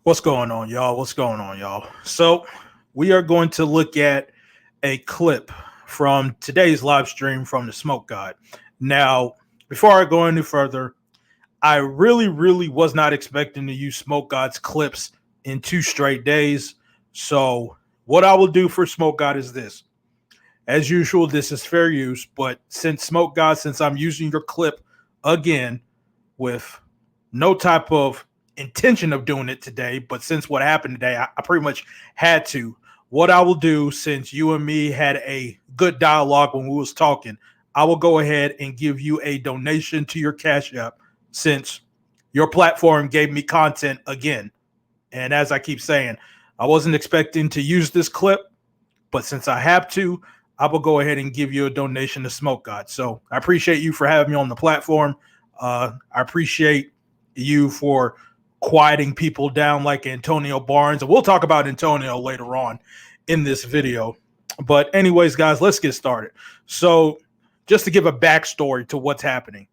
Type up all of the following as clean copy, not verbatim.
What's going on, y'all? What's going on, y'all? So, we are going to look at a clip from today's live stream from the Smoke God. Now, before I go any further, I really was not expecting to use Smoke God's clips in 2 straight days. So, what I will do for Smoke God is this. As usual, this is fair use, but since I'm using your clip again with no type of intention of doing it today, but since what happened today, I pretty much had to. What I will do, since you and me had a good dialogue when we was talking, I will go ahead and give you a donation to your Cash App since your platform gave me content again. And as I keep saying, I wasn't expecting to use this clip, but since I have to, I will go ahead and give you a donation to Smoke God. So I appreciate you for having me on the platform. I appreciate you for quieting people down like Antonio Barnes. And we'll talk about Antonio later on in this video. But anyways, guys, let's get started. So just to give a backstory to what's happening.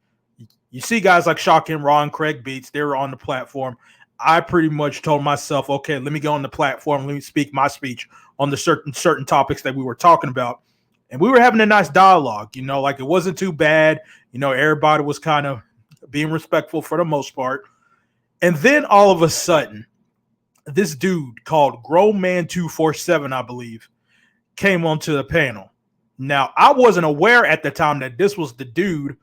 You see guys like Shock and Raw and Craig Beats, they were on the platform. I pretty much told myself, okay, let me go on the platform, let me speak my speech on the certain topics that we were talking about. And we were having a nice dialogue, like it wasn't too bad. Everybody was kind of being respectful for the most part. And then all of a sudden, this dude called Grown Man 247, I believe, came onto the panel. Now, I wasn't aware at the time that this was the dude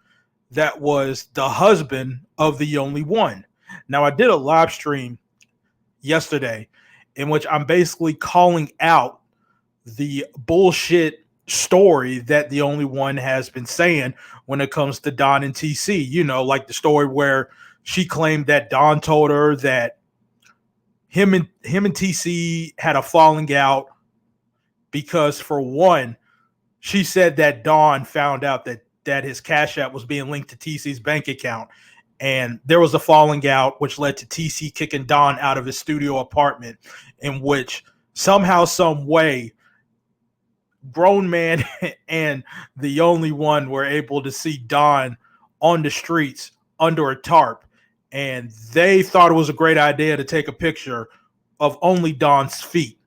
that was the husband of the only one. Now, I did a live stream yesterday in which I'm basically calling out the bullshit story that the only one has been saying when it comes to Don and TC. Like the story where she claimed that Don told her that him and TC had a falling out because, for one, she said that Don found out that his Cash App was being linked to TC's bank account. And there was a falling out, which led to TC kicking Don out of his studio apartment, in which somehow, some way, Grown Man and the only one were able to see Don on the streets under a tarp. And they thought it was a great idea to take a picture of only Don's feet.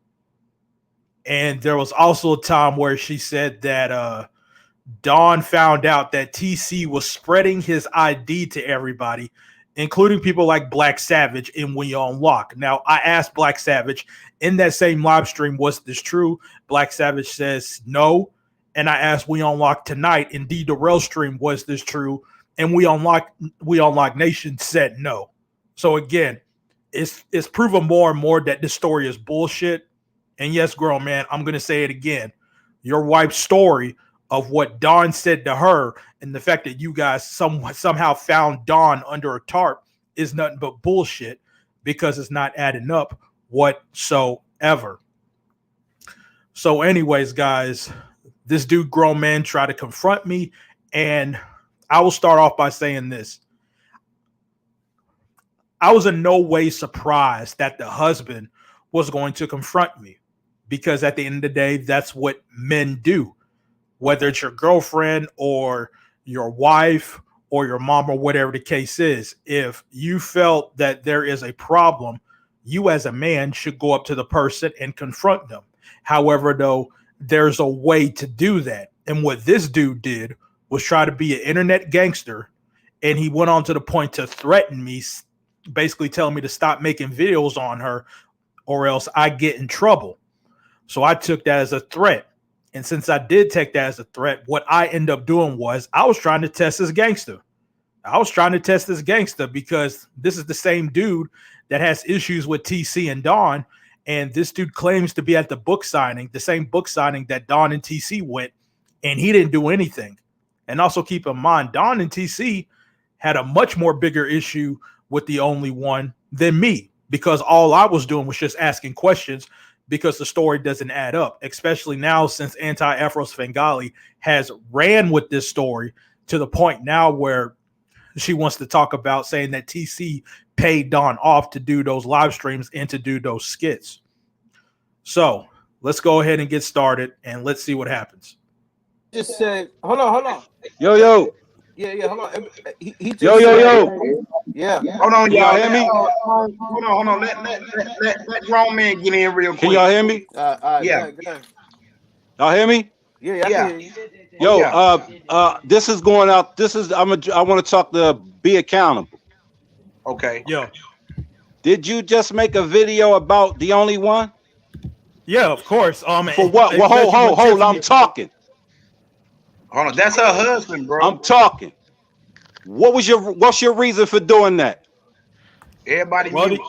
And there was also a time where she said that Don found out that TC was spreading his ID to everybody, including people like Black Savage in We Unlock. Now, I asked Black Savage in that same live stream, was this true? Black Savage says no. And I asked We Unlock tonight in the Darrell stream, was this true? And We Unlock Nation said no. So again, it's proven more and more that this story is bullshit. And yes, Grown Man, I'm going to say it again. Your wife's story of what Don said to her and the fact that you guys somehow found Don under a tarp is nothing but bullshit because it's not adding up whatsoever. So anyways, guys, this dude, Grown Man, tried to confront me, and I will start off by saying this. I was in no way surprised that the husband was going to confront me because at the end of the day, that's what men do. Whether it's your girlfriend or your wife or your mom or whatever the case is, if you felt that there is a problem, you as a man should go up to the person and confront them. However, though, there's a way to do that. And what this dude did was try to be an internet gangster. And he went on to the point to threaten me, basically telling me to stop making videos on her or else I get in trouble. So I took that as a threat. And since I did take that as a threat, what I ended up doing was I was trying to test this gangster. Because this is the same dude that has issues with TC and Don. And this dude claims to be at the book signing, the same book signing that Don and TC went, and he didn't do anything. And also keep in mind, Don and TC had a much more bigger issue with the only one than me, because all I was doing was just asking questions because the story doesn't add up, especially now since Anti-Afro Svengali has ran with this story to the point now where she wants to talk about saying that TC paid Don off to do those live streams and to do those skits. So let's go ahead and get started and let's see what happens. Just said, hold on. Yo. Yeah. Hold on. He just Yo. Yeah. Hold on, y'all hear me? Hold on. Let grown man get in real quick. Can y'all hear me? Yeah. Y'all hear me? Yeah, I can hear you. Yo, this is going out. I want to talk to Be Accountable. Okay. Yo. Did you just make a video about TheOnlyOne? Yeah, of course. For what? Well, hold. I'm talking. Hold on. That's her husband, bro. I'm talking. What's your reason for doing that? Everybody Well, mute.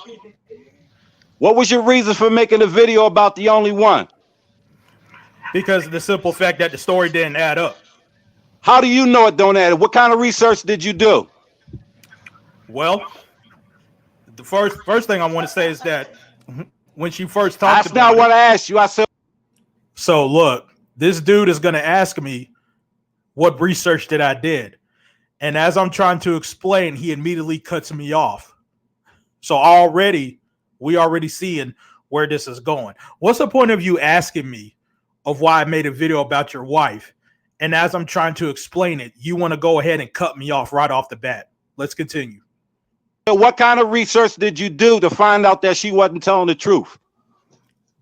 What was your reason for making a video about TheOnlyOne? because of the simple fact that the story didn't add up. How do you know it don't add up? What kind of research did you do? Well, the first thing I want to say is that when she first talked That's about not what I asked you. I said. So look, this dude is going to ask me what research that I did. And as I'm trying to explain, he immediately cuts me off. So we already seeing where this is going. What's the point of you asking me of why I made a video about your wife? And as I'm trying to explain it, you want to go ahead and cut me off right off the bat. Let's continue. What kind of research did you do to find out that she wasn't telling the truth?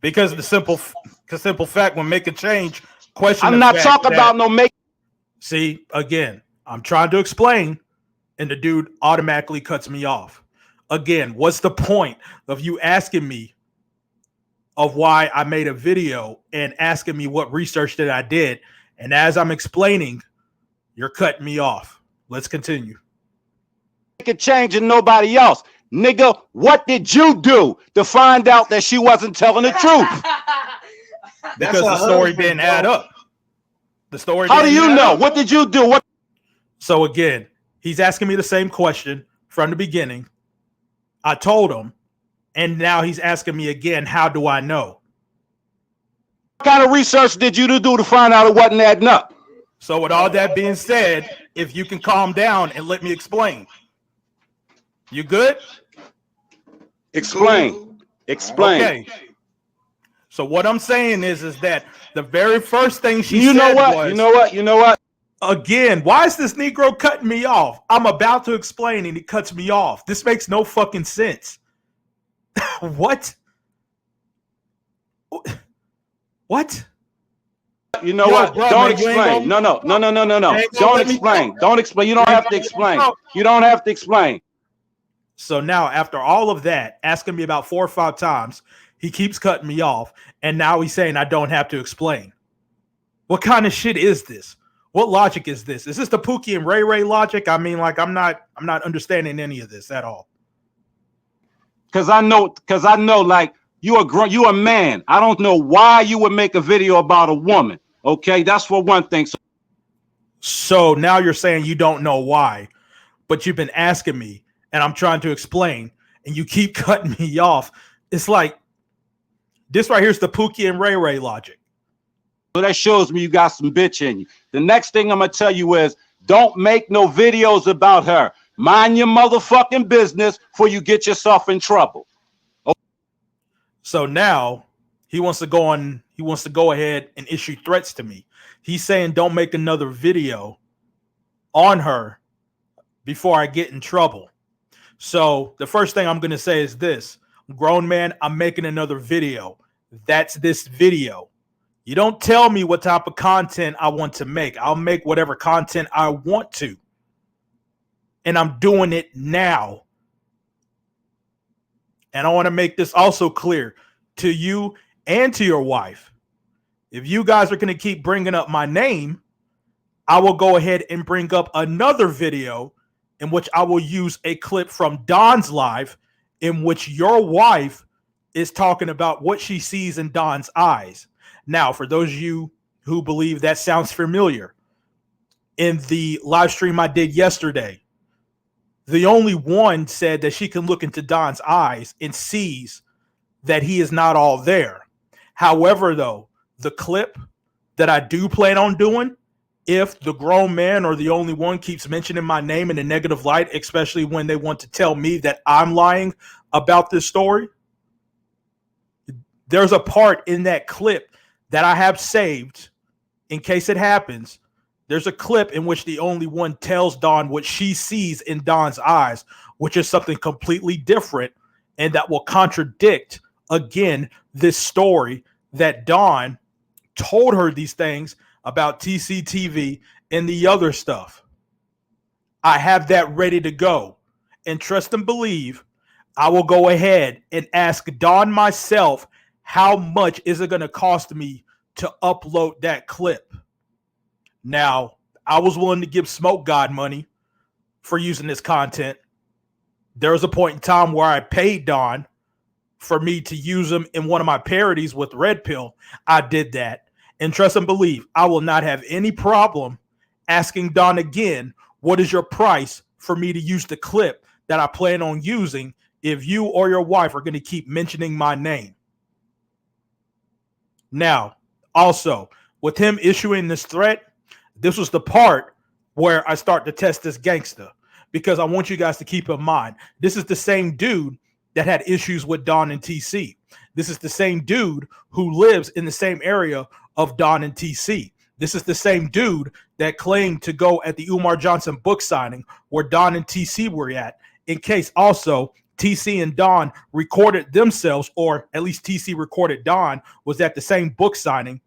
Because the simple fact, when make a change, question. I'm not talking about no make. See, again, I'm trying to explain, and the dude automatically cuts me off. Again, what's the point of you asking me of why I made a video and asking me what research that I did? And as I'm explaining, you're cutting me off. Let's continue. Make a change and nobody else. Nigga, what did you do to find out that she wasn't telling the truth? Because the story didn't add up. The story. How do you know? What did you do? What? So again, he's asking me the same question from the beginning. I told him, and now he's asking me again, how do I know? What kind of research did you do to find out it wasn't adding up? So with all that being said, if you can calm down and let me explain. You good? Explain. Okay. So what I'm saying is that the very first thing she said was, You know what? Again, why is this Negro cutting me off? I'm about to explain and he cuts me off. This makes no fucking sense. What? What? You know what? Bro, don't man, explain. No. Don't explain. Don't explain. You don't have to explain. You don't have to explain. So now, after all of that, asking me about 4 or 5 times, he keeps cutting me off, and now he's saying I don't have to explain. What kind of shit is this? What logic is this? Is this the Pookie and Ray Ray logic? I mean, like, I'm not understanding any of this at all. Because I know, like, you a man. I don't know why you would make a video about a woman. Okay, that's for one thing. So now you're saying you don't know why, but you've been asking me, and I'm trying to explain, and you keep cutting me off. It's like this right here is the Pookie and Ray Ray logic. So that shows me you got some bitch in you. The next thing I'm gonna tell you is don't make no videos about her. Mind your motherfucking business before you get yourself in trouble. Okay. So now he wants to go ahead and issue threats to me. He's saying don't make another video on her before I get in trouble. So the first thing I'm gonna say is this: grown man, I'm making another video. That's this video. You don't tell me what type of content I want to make. I'll make whatever content I want to. And I'm doing it now. And I want to make this also clear to you and to your wife. If you guys are going to keep bringing up my name, I will go ahead and bring up another video in which I will use a clip from Don's live in which your wife is talking about what she sees in Don's eyes. Now, for those of you who believe that sounds familiar, in the live stream I did yesterday, TheOnlyOne said that she can look into Don's eyes and sees that he is not all there. However, though, the clip that I do plan on doing, if the grown man or TheOnlyOne keeps mentioning my name in a negative light, especially when they want to tell me that I'm lying about this story, there's a part in that clip that I have saved in case it happens there's a clip in which TheOnlyOne tells Dawn what she sees in Dawn's eyes, which is something completely different, and that will contradict, again, this story that Dawn told her these things about TCTV and the other stuff. I have that ready to go. And trust and believe, I will go ahead and ask Dawn myself, how much is it going to cost me to upload that clip? Now, I was willing to give Smoke God money for using this content. There was a point in time where I paid Dawn for me to use them in one of my parodies with Red Pill. I did that. And trust and believe, I will not have any problem asking Dawn again, what is your price for me to use the clip that I plan on using if you or your wife are going to keep mentioning my name? Now, also, with him issuing this threat, this was the part where I start to test this gangster, because I want you guys to keep in mind, this is the same dude that had issues with Dawn and TC. This is the same dude who lives in the same area of Dawn and TC. This is the same dude that claimed to go at the Umar Johnson book signing where Dawn and TC were at, in case also TC and Dawn recorded themselves, or at least TC recorded Dawn was at the same book signing.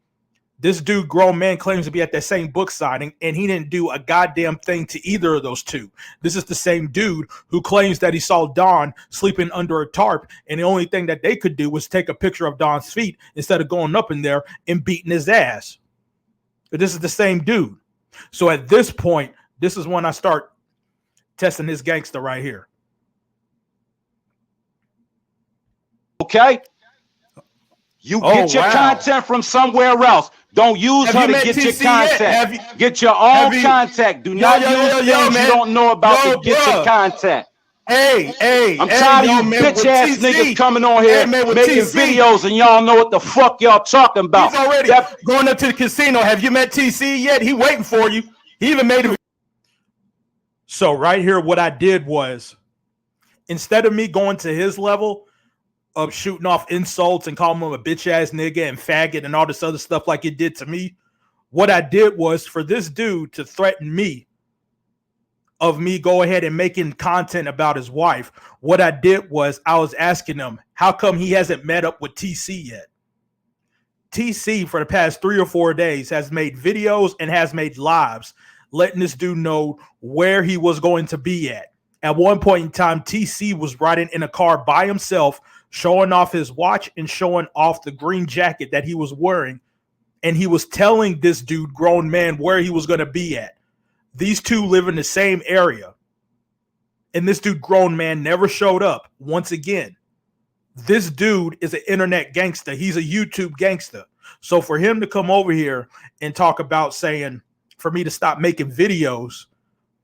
This dude, grown man, claims to be at that same book signing, and he didn't do a goddamn thing to either of those two. This is the same dude who claims that he saw Dawn sleeping under a tarp, and the only thing that they could do was take a picture of Dawn's feet instead of going up in there and beating his ass. But this is the same dude. So at this point, this is when I start testing this gangster right here. Okay? You get your content from somewhere else. Don't use her to get your contact. Get your own contact. Do not use things you don't know about to get your contact. I'm tired of you bitch ass niggas coming on here making videos and y'all know what the fuck y'all talking about. He's already going up to the casino. Have you met TC yet? He waiting for you. He even made a. So right here, what I did was, instead of me going to his level of shooting off insults and calling him a bitch ass nigga and faggot and all this other stuff like it did to me, what I did was, for this dude to threaten me of me go ahead and making content about his wife, what I did was I was asking him, how come he hasn't met up with TC yet? TC for the past 3 or 4 days has made videos and has made lives letting this dude know where he was going to be at. At one point in time, TC was riding in a car by himself, showing off his watch and showing off the green jacket that he was wearing. And he was telling this dude, grown man, where he was going to be at. These two live in the same area. And this dude, grown man, never showed up once again. This dude is an internet gangster. He's a YouTube gangster. So for him to come over here and talk about saying, for me to stop making videos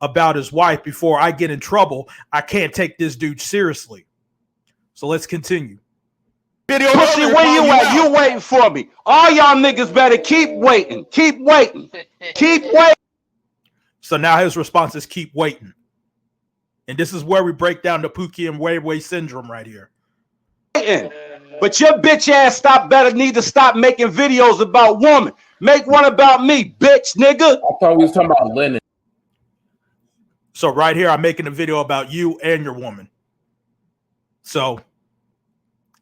about his wife before I get in trouble, I can't take this dude seriously. So let's continue. Pussy, where you at? You waiting for me. All y'all niggas better keep waiting. Keep waiting. Keep waiting. So now his response is keep waiting. And this is where we break down the Pookie Ray Ray syndrome right here. But your bitch ass need to stop making videos about women. Make one about me, bitch, nigga. I thought we was talking about Lennon. So right here, I'm making a video about you and your woman. So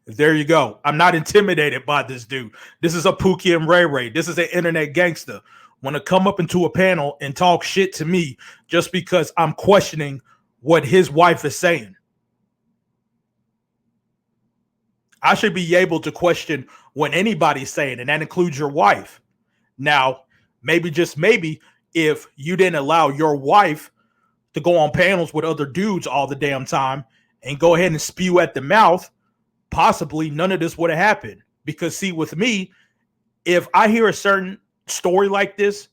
there you go. I'm not intimidated by this dude. This is a Pookie and Ray Ray. This is an internet gangster. Want to come up into a panel and talk shit to me just because I'm questioning what his wife is saying. I should be able to question what anybody's saying, and that includes your wife. Now, maybe, just maybe, if you didn't allow your wife to go on panels with other dudes all the damn time and go ahead and spew at the mouth, possibly none of this would have happened. Because see, with me, if I hear a certain story like this,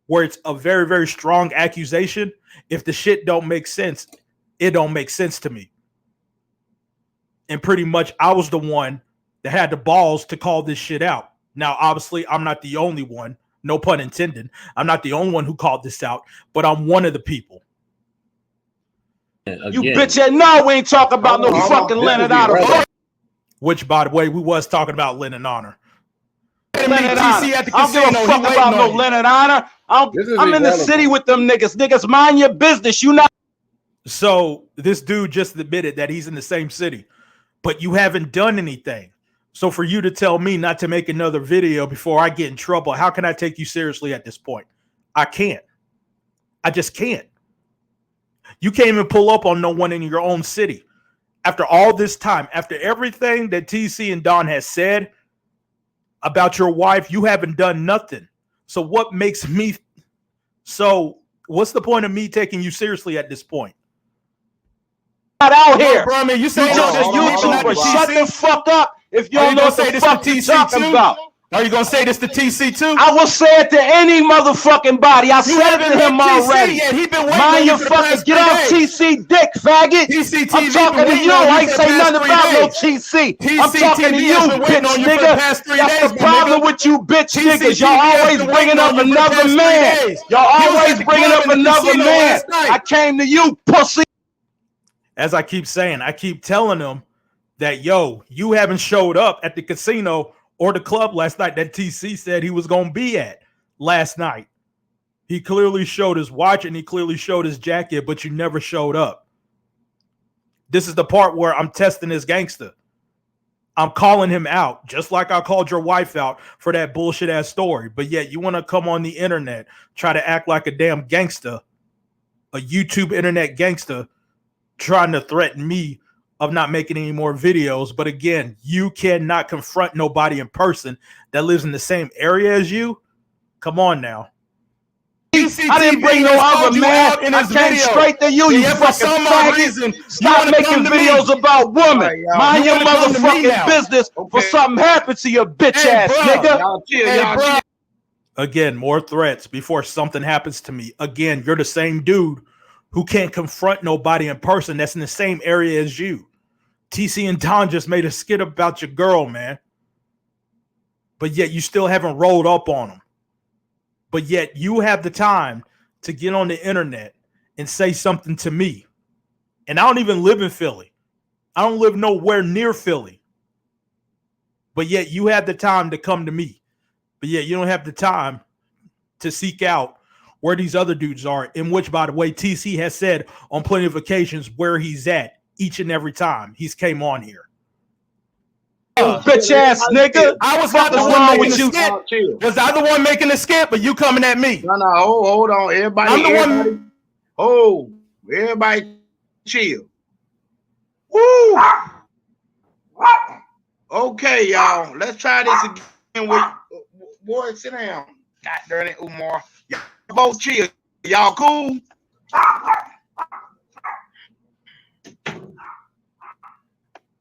where it's a very, very strong accusation, if the shit don't make sense, it don't make sense to me. And pretty much I was the one that had the balls to call this shit out. Now, obviously, I'm not the only one, no pun intended. I'm not the only one who called this out, but I'm one of the people. You bitch ass, no, we ain't talking about no fucking Leonard Honor. Which, by the way, we was talking about Lennon Honor. Leonard TC Honor. at the I don't give a casino, fuck he about no waiting on you. Leonard Honor. I'm in the city with them niggas. Niggas, mind your business. You not. So this dude just admitted that he's in the same city, but you haven't done anything. So for you to tell me not to make another video before I get in trouble, how can I take you seriously at this point? I can't. I just can't. You can't even pull up on no one in your own city. After all this time, after everything that TC and Don has said about your wife, you haven't done nothing. So what makes me... So what's the point of me taking you seriously at this point? Not out here. Bro, I mean, you say You just a YouTuber. Shut the fuck up if you don't know what the fuck you're talking about. Are you gonna say this to TC too? I will say it to any motherfucking body. I said it to him already. Mind your fucking get off TC dick, faggot. I'm talking to you. I ain't say nothing about no TC. I'm talking to you, bitch nigga. That's the problem with you bitch niggas. Y'all always bringing up another man. Y'all always bringing up another man. I came to you, pussy. As I keep saying, I keep telling them that, yo, you haven't showed up at the casino or the club last night that TC said he was going to be at last night. He clearly showed his watch and he clearly showed his jacket, but you never showed up. This is the part where I'm testing his gangster. I'm calling him out, just like I called your wife out for that bullshit ass story. But yet you want to come on the internet, try to act like a damn gangster, a YouTube internet gangster, trying to threaten me of not making any more videos. But again, you cannot confront nobody in person that lives in the same area as you. Come on now. I didn't bring no other man. I came straight to you, you fucking faggot. Stop making videos about women. Mind your motherfucking business before something happens to your bitch ass nigga. Again, more threats before something happens to me. Again, you're the same dude who can't confront nobody in person that's in the same area as you. TC and Don just made a skit about your girl, man. But yet you still haven't rolled up on them. But yet you have the time to get on the internet and say something to me. And I don't even live in Philly. I don't live nowhere near Philly. But yet you have the time to come to me. But yet you don't have the time to seek out where these other dudes are, in which, by the way, TC has said on plenty of occasions where he's at each and every time he's came on here. Bitch ass nigga. I was not the one making the skit. Was I the one making the skit, but you coming at me? No, hold on. Everybody, I'm the one. Oh, everybody chill. Woo! Okay, y'all. Let's try this again with boy, sit down. God darn it, Umar. Y'all both chill. Y'all cool?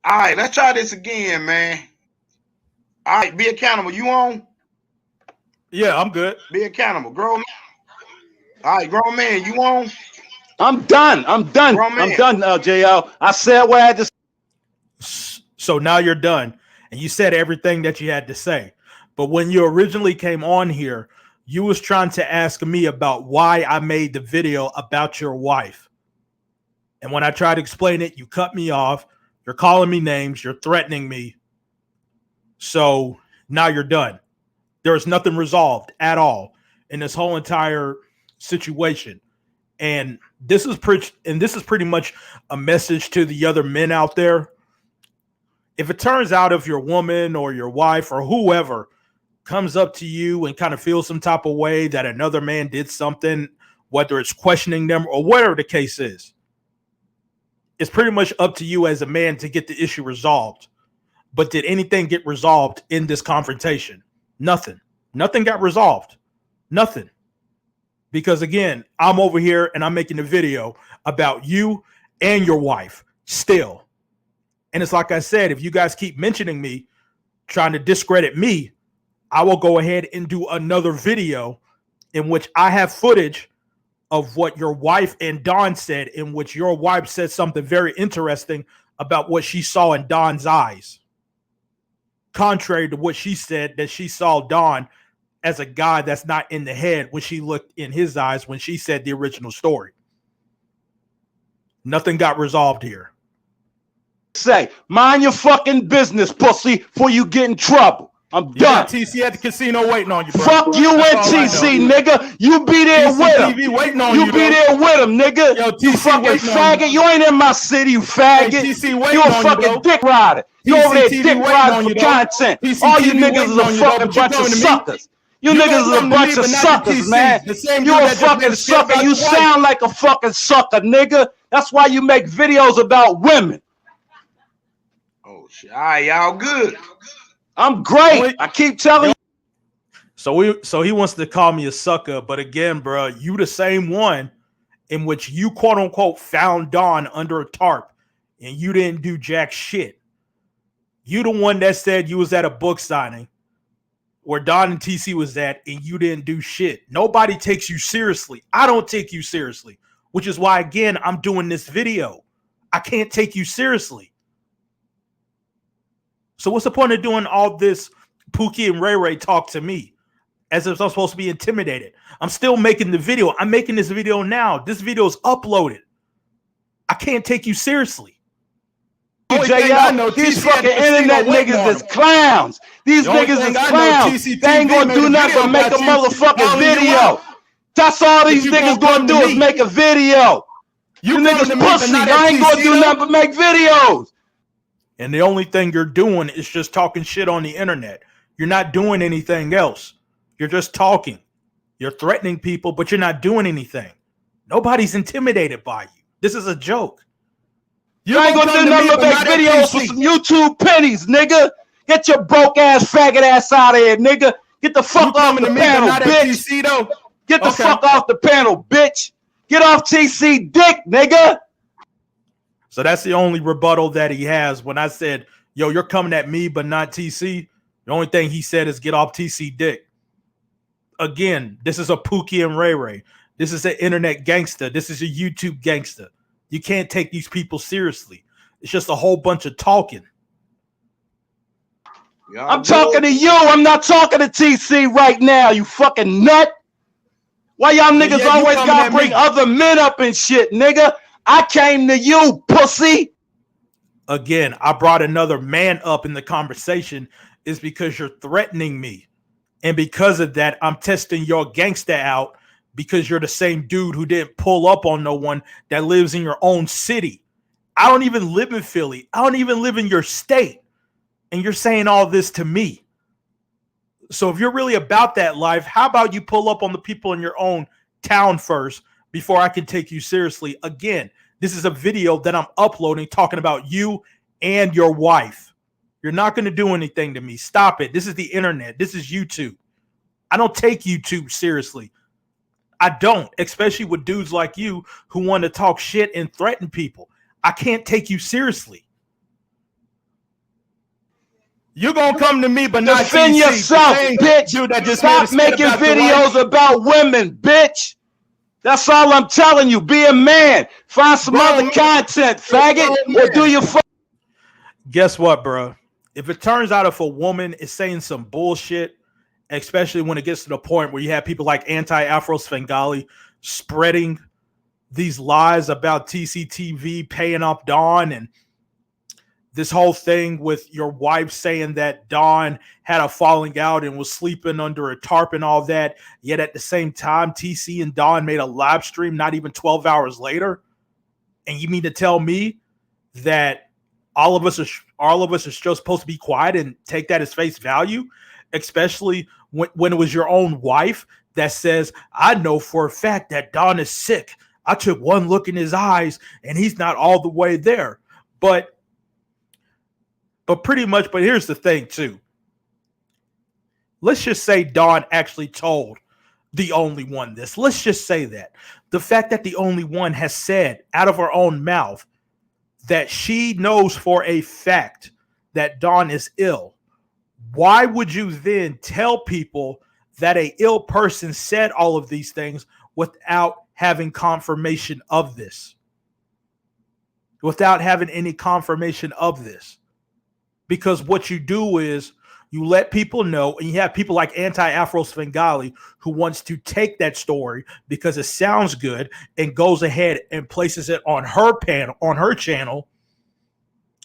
All right, let's try this again, man. All right, be accountable. You on? Yeah, I'm good. Be accountable, grown man. All right, grown man, you on? I'm done. I'm done. I'm done, JL. I said what I had to say. So now you're done. And you said everything that you had to say. But when you originally came on here, you was trying to ask me about why I made the video about your wife. And when I tried to explain it, you cut me off. You're calling me names. You're threatening me. So now you're done. There is nothing resolved at all in this whole entire situation. And this is pretty much a message to the other men out there. If it turns out if your woman or your wife or whoever comes up to you and kind of feels some type of way that another man did something, whether it's questioning them or whatever the case is, it's pretty much up to you as a man to get the issue resolved. But did anything get resolved in this confrontation? Nothing. Nothing got resolved. Nothing. Because again, I'm over here and I'm making a video about you and your wife still. And it's like I said, if you guys keep mentioning me, trying to discredit me, I will go ahead and do another video in which I have footage of what your wife and Don said, in which your wife said something very interesting about what she saw in Don's eyes. Contrary to what she said, that she saw Don as a guy that's not in the head when she looked in his eyes when she said the original story. Nothing got resolved here. Say, mind your fucking business, pussy, before you get in trouble. I'm You done. got TC at the casino waiting on you, bro. Fuck you and TC, nigga. You be there with him. TCTV waiting on You be there with him, nigga. Yo, You TC fucking waiting on faggot. You ain't in my city, you faggot. Hey, TC waiting You a on you, fucking though. dick rider. You over there TCTV dick waiting riding on for you, though. content. TCTV All you niggas waiting is a on you, though, fucking but you bunch of coming to me. suckers. You You niggas gonna is a come to bunch me, of but not to suckers, TC. man. The same You dude a that just made fucking a skit sucker. about You your wife. sound like a fucking sucker, nigga. That's why you make videos about women. Oh shit. All right, y'all good. I'm great. I keep telling you. So he wants to call me a sucker, but again, bro, you the same one in which you quote unquote found Don under a tarp and you didn't do jack shit. You the one that said you was at a book signing where Don and TC was at and you didn't do shit. Nobody takes you seriously. I don't take you seriously, which is why, again, I'm doing this video. I can't take you seriously. So what's the point of doing all this Pookie and Ray Ray talk to me as if I'm supposed to be intimidated? I'm still making the video. I'm making this video now. This video is uploaded. I can't take you seriously. These fucking internet niggas is clowns. These niggas is clowns. They ain't gonna do nothing but make a motherfucking video. That's all these niggas gonna do is make a video. You niggas pussy. I ain't gonna do nothing but make videos. And the only thing you're doing is just talking shit on the internet. You're not doing anything else. You're just talking. You're threatening people, but you're not doing anything. Nobody's intimidated by you. This is a joke. You ain't gonna do nothing but make videos for some YouTube pennies, nigga. Get your broke ass, faggot ass out of here, nigga. Get the fuck off the panel, bitch. Get the fuck off the panel, bitch. Get off TC dick, nigga. So that's the only rebuttal that he has. When I said, yo, you're coming at me, but not TC, the only thing he said is get off TC dick. Again, this is a Pookie and Ray Ray. This is an internet gangster. This is a YouTube gangster. You can't take these people seriously. It's just a whole bunch of talking. I'm talking to you. I'm not talking to TC right now, you fucking nut. Why y'all niggas always gotta bring other men up and shit, nigga? I came to you, pussy. Again, I brought another man up in the conversation is because you're threatening me. And because of that, I'm testing your gangsta out because you're the same dude who didn't pull up on no one that lives in your own city. I don't even live in Philly. I don't even live in your state. And you're saying all this to me. So if you're really about that life, how about you pull up on the people in your own town first before I can take you seriously? Again, this is a video that I'm uploading talking about you and your wife. You're not going to do anything to me. Stop it. This is the internet. This is YouTube. I don't take YouTube seriously. I don't, especially with dudes like you who want to talk shit and threaten people. I can't take you seriously. You're going to come to me, but not defend yourself, bitch. Stop making videos about women, bitch. That's all I'm telling you. Be a man. Find some other content, faggot, or do your Guess what, bro? If it turns out if a woman is saying some bullshit, especially when it gets to the point where you have people like Anti-Afro Svengali spreading these lies about TCTV paying off Dawn and this whole thing with your wife saying that Dawn had a falling out and was sleeping under a tarp and all that. Yet at the same time, TC and Dawn made a live stream not even 12 hours later. And you mean to tell me that all of us are still supposed to be quiet and take that as face value, especially when it was your own wife that says, I know for a fact that Dawn is sick. I took one look in his eyes and he's not all the way there. But pretty much, but here's the thing too. Let's just say Dawn actually told TheOnlyOne this. Let's just say that. The fact that TheOnlyOne has said out of her own mouth that she knows for a fact that Dawn is ill. Why would you then tell people that an ill person said all of these things without having confirmation of this? Without having any confirmation of this? Because what you do is you let people know, and you have people like Anti-Afro Svengali who wants to take that story because it sounds good and goes ahead and places it on her panel, on her channel.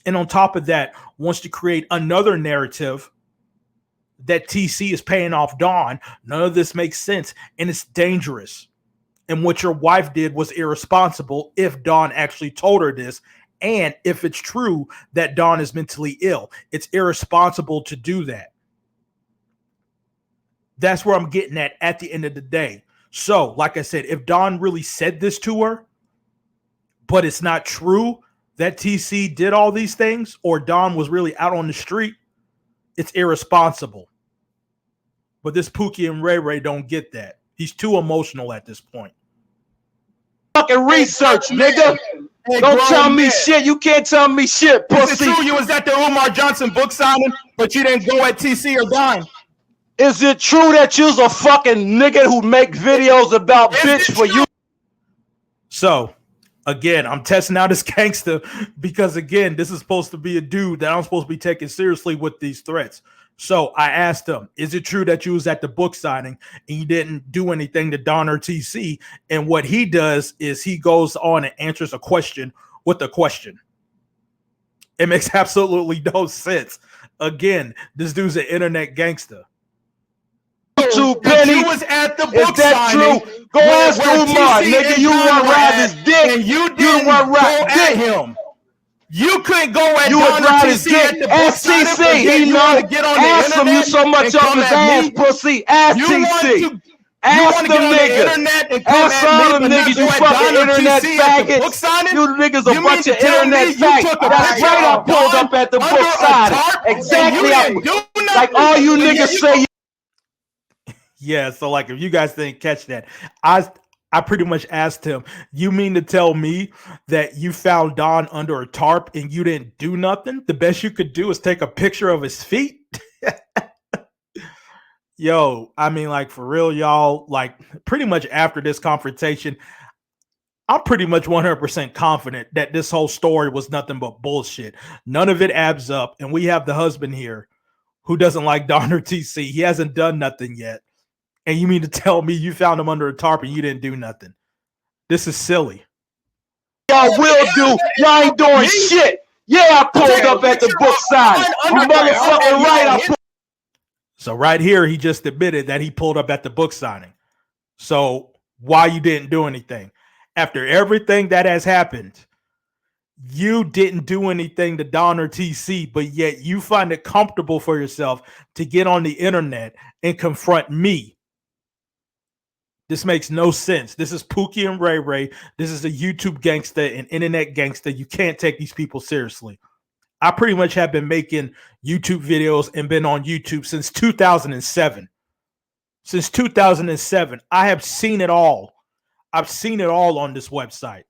And on top of that, wants to create another narrative that TC is paying off Dawn. None of this makes sense, and it's dangerous. And what your wife did was irresponsible if Dawn actually told her this. And if it's true that Dawn is mentally ill, it's irresponsible to do that. That's where I'm getting at the end of the day. So, like I said, if Dawn really said this to her, but it's not true that TC did all these things, or Dawn was really out on the street, it's irresponsible. But this Pookie and Ray Ray don't get that. He's too emotional at this point. Fucking research, nigga. Don't tell me shit. You can't tell me shit, pussy. Is it true you was at the Umar Johnson book signing, but you didn't go at TC or Dawn? Is it true that you's a fucking nigga who make videos about bitch for you? So, again, I'm testing out this gangster because, again, this is supposed to be a dude that I'm supposed to be taking seriously with these threats. So I asked him, is it true that you was at the book signing and you didn't do anything to Dawn or TC? And what he does is he goes on and answers a question with a question. It makes absolutely no sense. Again, this dude's an internet gangster. YouTube penny. You was at the book Is that signing. true? Go ask Umar, nigga. You want to ride his dick. And you You didn't want to go ride at dick. him. You couldn't go at You would Dawn or ride his TC at dick. the book Ask signing, TC. but yet He you know. want to get on the Ask him. You internet so much and off come his at ass, me? pussy. Ask You TC. want Ask to them get on the niggas. internet and come Ask at all me, them but not niggas. go You at fucking Dawn or internet TC at the book faggots. signing? You niggas You a mean bunch to of tell me internet you faggots. took a That's picture right. I of pulled Dawn up at the under book a signing. tarp and Exactly. you didn't do nothing? Like all you But yet niggas you say. Yeah, so like if you guys didn't catch that, I pretty much asked him, you mean to tell me that you found Dawn under a tarp and you didn't do nothing? The best you could do is take a picture of his feet? Yo, I mean, like, for real, y'all, like, pretty much after this confrontation, I'm pretty much 100% confident that this whole story was nothing but bullshit. None of it adds up, and we have the husband here who doesn't like Dawn or TC. He hasn't done nothing yet. And you mean to tell me you found him under a tarp and you didn't do nothing? This is silly. Y'all will do. Y'all ain't doing shit. Yeah, I pulled up at the book signing. You motherfucking right. I pulled. So right here, he just admitted that he pulled up at the book signing. So why you didn't do anything? After everything that has happened, you didn't do anything to Dawn or TC, but yet you find it comfortable for yourself to get on the internet and confront me. This makes no sense. This is Pookie and Ray Ray. This is a YouTube gangster and internet gangster. You can't take these people seriously. I pretty much have been making YouTube videos and been on YouTube since 2007. Since 2007, I have seen it all. I've seen it all on this website.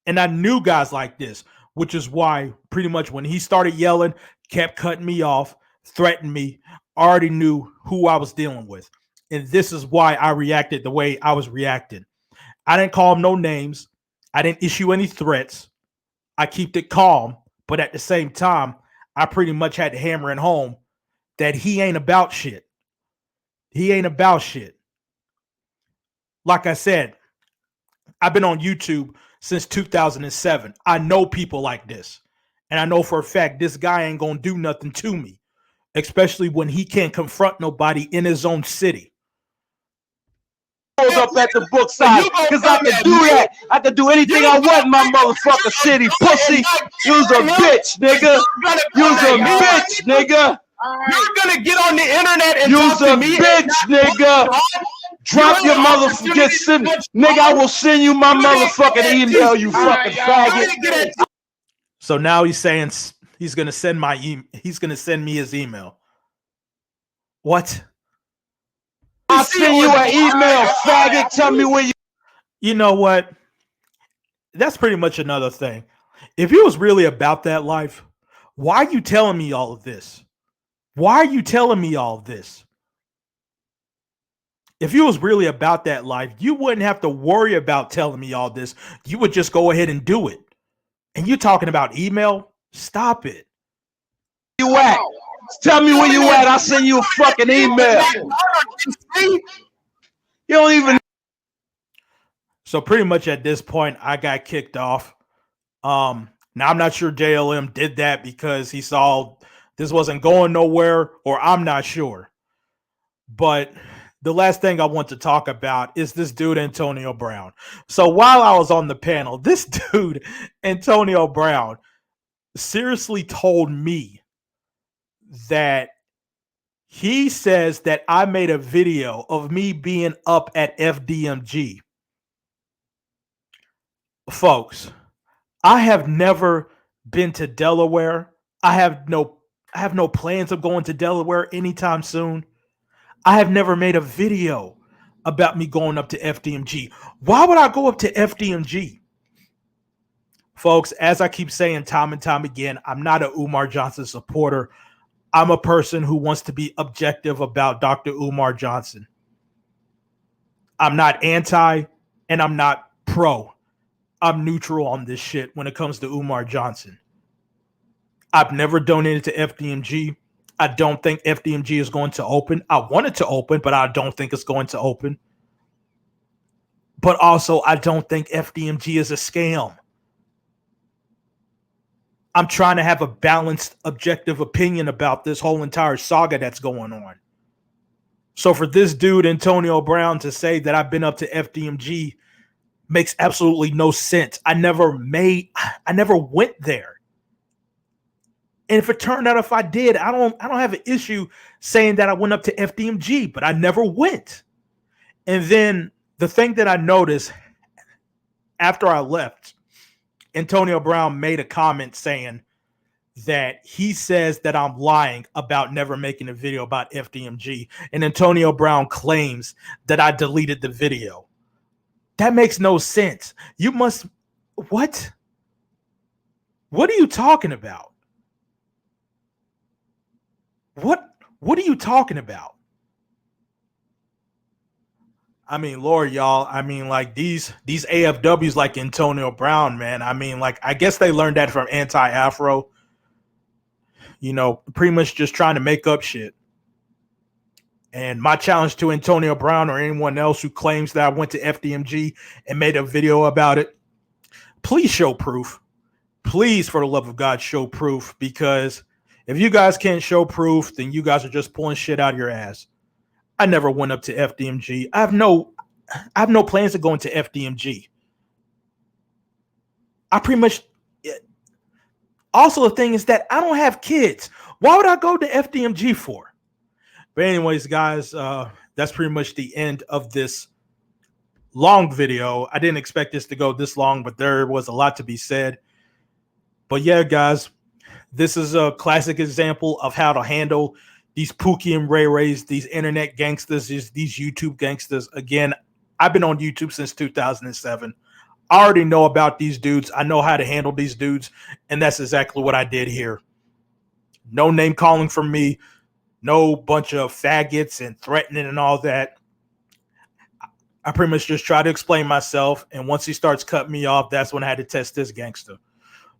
And I knew guys like this, which is why pretty much when he started yelling, kept cutting me off, threatened me, I already knew who I was dealing with. And this is why I reacted the way I was reacting. I didn't call him no names. I didn't issue any threats. I kept it calm. But at the same time, I pretty much had to hammer it home that he ain't about shit. He ain't about shit. Like I said, I've been on YouTube since 2007. I know people like this. And I know for a fact this guy ain't going to do nothing to me, especially when he can't confront nobody in his own city. Up at the book signing because I could do that. I could do anything I want in my motherfucking city, pussy. You's a bitch, nigga. You's a bitch, nigga. You're gonna get on the internet and You's talk to a me, bitch, nigga. Drop your motherfucking nigga. I will send you my motherfucking email, you fucking faggot. So now he's saying he's gonna send he's gonna send me his email. What? I'll send you an email, faggot. Tell me where you. You know what? That's pretty much another thing. If he was really about that life, why are you telling me all of this? Why are you telling me all of this? If you was really about that life, you wouldn't have to worry about telling me all this. You would just go ahead and do it. And you talking about email? Stop it. You at? Tell me where you at. I'll send you a fucking email. You don't even. So pretty much at this point, I got kicked off. Now I'm not sure JLM did that because he saw This wasn't going nowhere, or I'm not sure. But the last thing I want to talk about is this dude, Antonio Brown. So while I was on the panel, this dude, Antonio Brown, seriously told me that he says that I made a video of me being up at FDMG. Folks, I have never been to Delaware. I have no plans of going to Delaware anytime soon. I have never made a video about me going up to FDMG. Why would I go up to FDMG? Folks, as I keep saying time and time again, I'm not a Umar Johnson supporter. I'm a person who wants to be objective about Dr. Umar Johnson. I'm not anti and I'm not pro. I'm neutral on this shit when it comes to Umar Johnson. I've never donated to FDMG. I don't think FDMG is going to open. I want it to open, but I don't think it's going to open. But also, I don't think FDMG is a scam. I'm trying to have a balanced, objective opinion about this whole entire saga that's going on. So for this dude, Antonio Brown, to say that I've been up to FDMG makes absolutely no sense. I never went there. And if it turned out if I did, I don't have an issue saying that I went up to FDMG, but I never went. And then the thing that I noticed after I left, Antonio Brown made a comment saying that he says that I'm lying about never making a video about FDMG. And Antonio Brown claims that I deleted the video. That makes no sense. You must, what? What are you talking about? What are you talking about? I mean, Lord, y'all. I mean, like these AFWs like Antonio Brown, man. I mean, like, I guess they learned that from Anti-Afro. You know, pretty much just trying to make up shit. And my challenge to Antonio Brown or anyone else who claims that I went to FDMG and made a video about it, please show proof. Please, for the love of God, show proof, because if you guys can't show proof, then you guys are just pulling shit out of your ass. I never went up to FDMG. I have no plans of going to FDMG. I pretty much. Also, the thing is that I don't have kids. Why would I go to FDMG for? But anyways, guys, that's pretty much the end of this long video. I didn't expect this to go this long, but there was a lot to be said. But yeah, guys, this is a classic example of how to handle these Pookie and Ray Rays, these internet gangsters, these YouTube gangsters. Again, I've been on YouTube since 2007. I already know about these dudes. I know how to handle these dudes, and that's exactly what I did here. No name calling from me, no bunch of faggots and threatening and all that. I pretty much just try to explain myself, and once he starts cutting me off, that's when I had to test this gangster.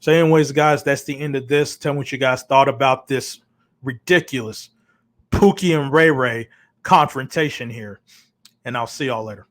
So anyways, guys, that's the end of this. Tell me what you guys thought about this ridiculous Pookie and Ray Ray confrontation here, and I'll see y'all later.